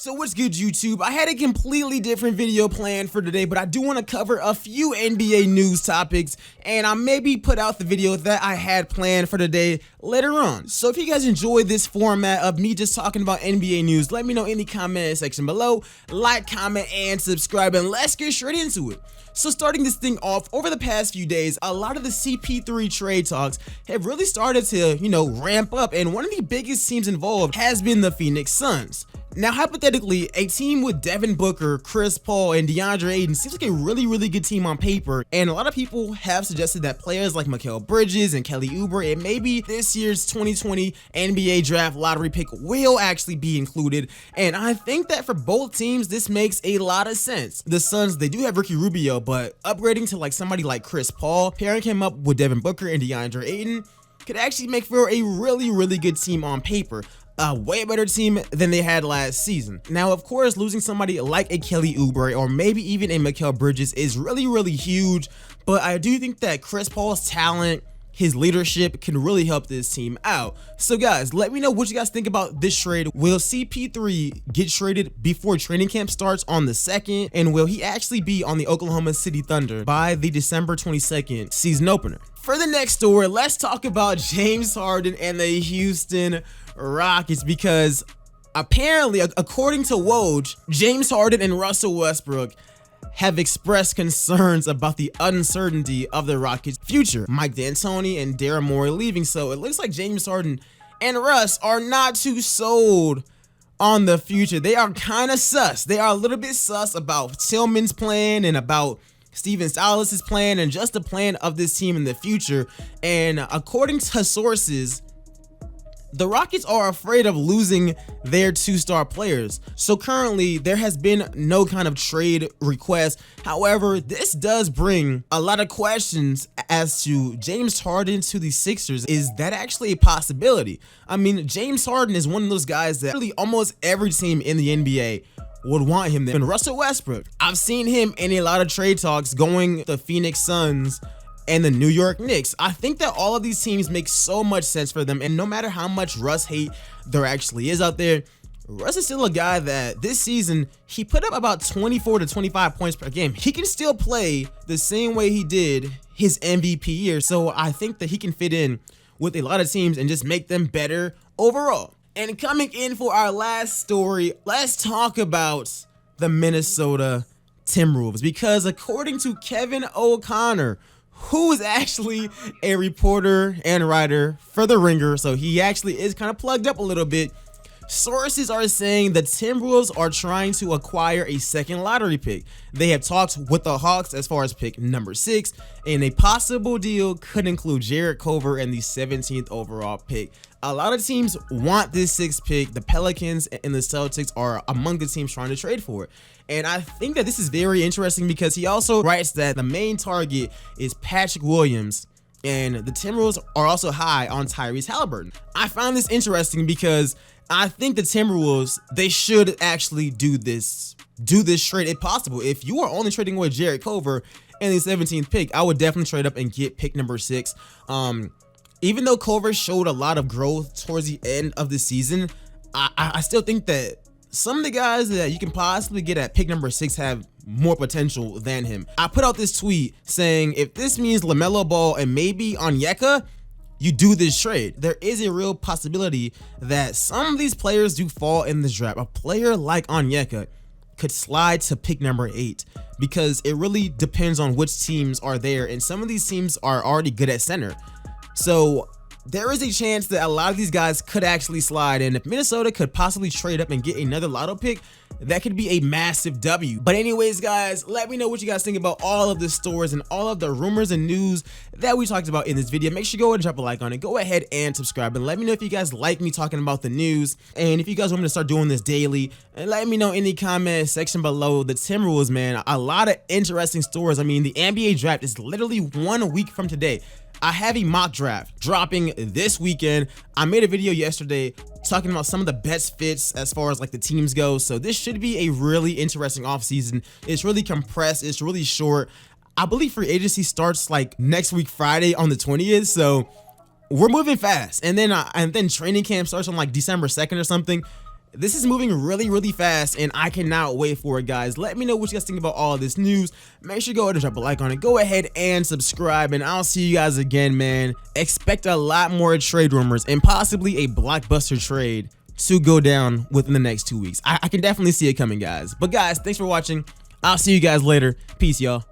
So what's good, YouTube? I had a completely different video planned for today, but I do want to cover a few NBA news topics, and I maybe put out the video that I had planned for today later on. So if you guys enjoyed this format of me just talking about NBA news, let me know in the comment section below. Like, comment, and subscribe, and let's get straight into it. So starting this thing off, over the past few days, a lot of the CP3 trade talks have really started to, ramp up, and one of the biggest teams involved has been the Phoenix Suns. Now, hypothetically, a team with Devin Booker, Chris Paul, and DeAndre Ayton seems like a really good team on paper, and a lot of people have suggested that players like Mikal Bridges and Kelly Oubre and maybe this year's 2020 NBA draft lottery pick will actually be included, and I think that for both teams, this makes a lot of sense. The Suns, they do have Ricky Rubio, but upgrading to somebody like Chris Paul, pairing him up with Devin Booker and DeAndre Ayton could actually make for a really good team on paper. A way better team than they had last season. Now, of course, losing somebody like a Kelly Oubre or maybe even a Mikal Bridges is really huge, but I do think that Chris Paul's talent, his leadership can really help this team out. So guys, let me know what you guys think about this trade. Will CP3 get traded before training camp starts on the 2nd? And will he actually be on the Oklahoma City Thunder by the December 22nd season opener? For the next story, let's talk about James Harden and the Houston Rockets, because apparently, according to Woj, James Harden and Russell Westbrook have expressed concerns about the uncertainty of the Rockets' future. Mike D'Antoni and Daryl Morey leaving, so it looks like James Harden and Russ are not too sold on the future. They are kind of sus. They are a little bit sus about Tillman's plan and about Steven Silas's plan and just the plan of this team in the future. And according to sources, the Rockets are afraid of losing their two-star players. So currently, there has been no kind of trade request. However, this does bring a lot of questions as to James Harden to the Sixers. Is that actually a possibility? I mean, James Harden is one of those guys that really almost every team in the NBA would want him there. And Russell Westbrook, I've seen him in a lot of trade talks going the Phoenix Suns and the New York Knicks. I think that all of these teams make so much sense for them, and no matter how much Russ hate there actually is out there, Russ is still a guy that this season, he put up about 24 to 25 points per game. He can still play the same way he did his MVP year, so I think that he can fit in with a lot of teams and just make them better overall. And coming in for our last story, let's talk about the Minnesota Timberwolves, because according to Kevin O'Connor, who is actually a reporter and writer for The Ringer, so he actually is kind of plugged up a little bit, sources are saying the Timberwolves are trying to acquire a second lottery pick. They have talked with the Hawks as far as pick number 6, and a possible deal could include Jarrett Culver and the 17th overall pick. A lot of teams want this 6th pick. The Pelicans and the Celtics are among the teams trying to trade for it. And I think that this is very interesting because he also writes that the main target is Patrick Williams, and the Timberwolves are also high on Tyrese Halliburton. I found this interesting because I think the Timberwolves, they should actually do this trade if possible. If you are only trading away Jarrett Culver and the 17th pick, I would definitely trade up and get pick number 6. Even though Culver showed a lot of growth towards the end of the season, I still think that some of the guys that you can possibly get at pick number 6 have more potential than him. I put out this tweet saying, if this means LaMelo Ball and maybe Onyeka, you do this trade. There is a real possibility that some of these players do fall in this draft. A player like Onyeka could slide to pick number 8 because it really depends on which teams are there, and some of these teams are already good at center. So there is a chance that a lot of these guys could actually slide, and if Minnesota could possibly trade up and get another lotto pick, that could be a massive W. But anyways, guys, let me know what you guys think about all of the stories and all of the rumors and news that we talked about in this video. Make sure you go and drop a like on it. Go ahead and subscribe, and let me know if you guys like me talking about the news, and if you guys want me to start doing this daily, and let me know in the comment section below. The Timberwolves, man, a lot of interesting stories. I mean, the NBA draft is literally 1 week from today. I have a mock draft dropping this weekend. I made a video yesterday talking about some of the best fits as far as the teams go. So this should be a really interesting offseason. It's really compressed. It's really short. I believe free agency starts next week, Friday on the 20th. So we're moving fast. And then training camp starts on December 2nd or something. This is moving really fast, and I cannot wait for it, guys. Let me know what you guys think about all of this news. Make sure you go ahead and drop a like on it. Go ahead and subscribe, and I'll see you guys again, man. Expect a lot more trade rumors and possibly a blockbuster trade to go down within the next 2 weeks. I can definitely see it coming, guys. But guys, thanks for watching. I'll see you guys later. Peace, y'all.